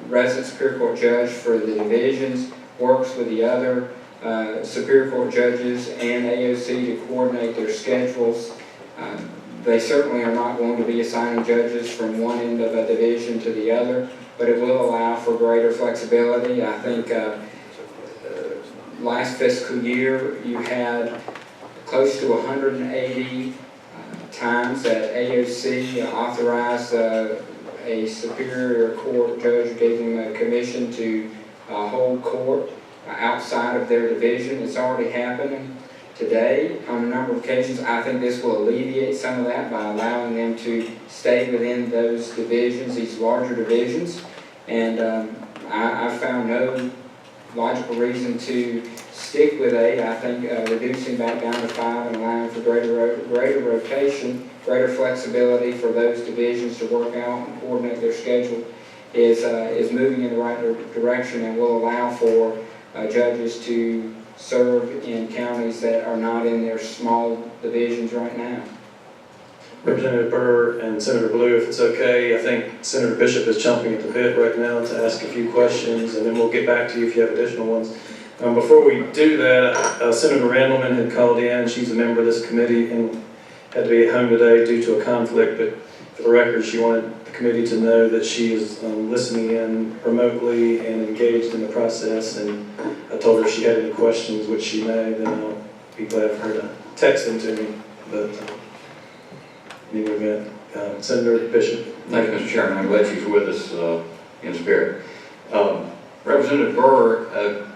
resident Superior Court judge for the divisions, works with the other Superior Court judges and AOC to coordinate their schedules. They certainly are not going to be assigning judges from one end of a division to the other, but it will allow for greater flexibility. I think last fiscal year you had close to 180 times that AOC authorized a Superior Court judge, gave them a commission to hold court outside of their division. It's already happening today on a number of occasions. I think this will alleviate some of that by allowing them to stay within those divisions, these larger divisions. And I found no logical reason to stick with 8. I think reducing back down to 5 and allowing for greater rotation, greater flexibility for those divisions to work out and coordinate their schedule is moving in the right direction and will allow for judges to serve in counties that are not in their small divisions right now. Representative Burr and Senator Blue, if it's okay, I think Senator Bishop is chomping at the bit right now to ask a few questions, and then we'll get back to you if you have additional ones. Before we do that, Senator Randleman had called in. She's a member of this committee and had to be at home today due to a conflict, but for the record, she wanted the committee to know that she is listening in remotely and engaged in the process, and I told her if she had any questions, which she may, then I'll be glad for her to text them to me. But in any event, Senator Bishop. Thank you, Mr. Chairman. I'm glad she's with us in spirit. Representative Burr,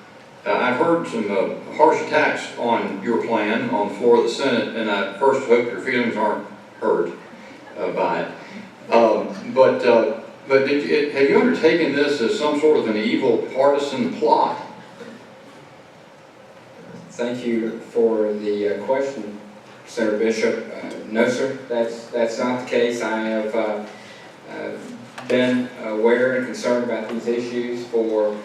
I've heard some harsh attacks on your plan on the floor of the Senate, and I first hope your feelings aren't hurt by it. But have you undertaken this as some sort of an evil partisan plot? Thank you for the question, Senator Bishop. No, sir, that's not the case. I have been aware and concerned about these issues for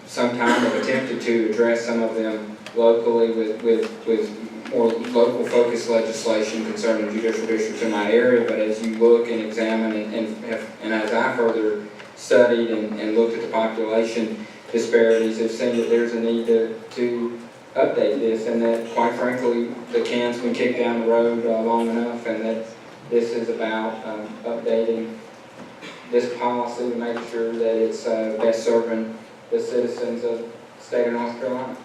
some time. I've attempted to address some of them locally with more local focused legislation concerning judicial districts in my area, but as you look and examine and as I further studied and looked at the population disparities, have seen that there's a need to update this, and that quite frankly the can's been kicked down the road long enough, and that this is about updating this policy to make sure that it's best serving the citizens of the state of North Carolina.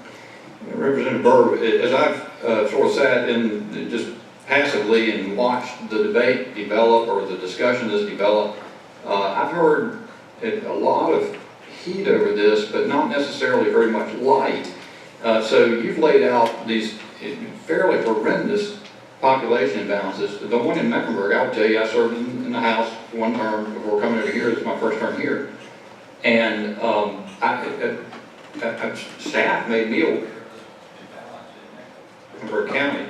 Representative Burr, as I've sort of sat in just passively and watched the debate develop or the discussion that's developed, I've heard a lot of heat over this, but not necessarily very much light. So you've laid out these fairly horrendous population imbalances. The one in Mecklenburg, I'll tell you, I served in the House one term before coming over here. This is my first term here. And staff made meal in Burr County.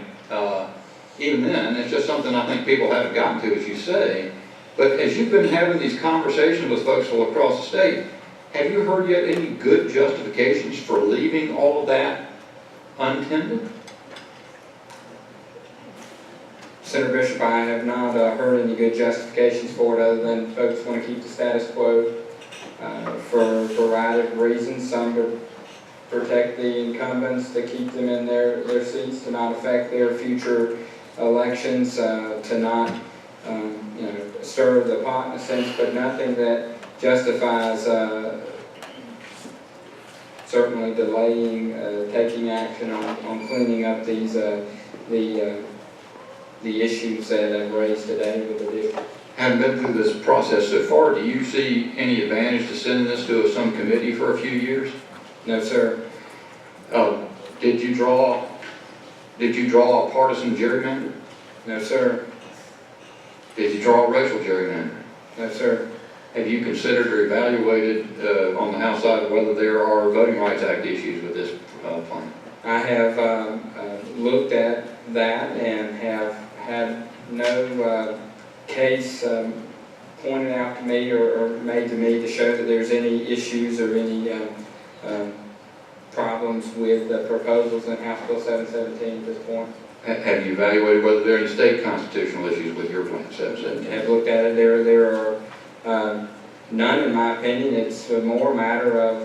Even then, it's just something I think people haven't gotten to, as you say. But as you've been having these conversations with folks all across the state, have you heard yet any good justifications for leaving all of that untended? Senator Bishop, I have not heard any good justifications for it other than folks want to keep the status quo for a variety of reasons. Some to protect the incumbents, to keep them in their seats, to not affect their future elections, to not stir the pot in a sense, but nothing that justifies certainly delaying taking action on cleaning up these the issues that I've raised today with the district. Having been through this process so far, do you see any advantage to sending this to some committee for a few years? No, sir. Did you draw a partisan gerrymander? No, sir. Did you draw a racial gerrymander? No, sir. Have you considered or evaluated on the House side whether there are Voting Rights Act issues with this plan? I have looked at that and have had no case pointed out to me or made to me to show that there's any issues or any problems with the proposals in House Bill 717 at this point. Have you evaluated whether there are any state constitutional issues with your plan 717? Have looked at it. There are None, in my opinion. It's more a matter of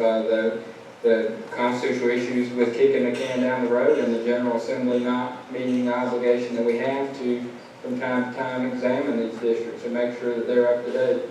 the constitutional issues with kicking the can down the road and the General Assembly not meeting the obligation that we have to, from time to time, examine these districts and make sure that they're up to date.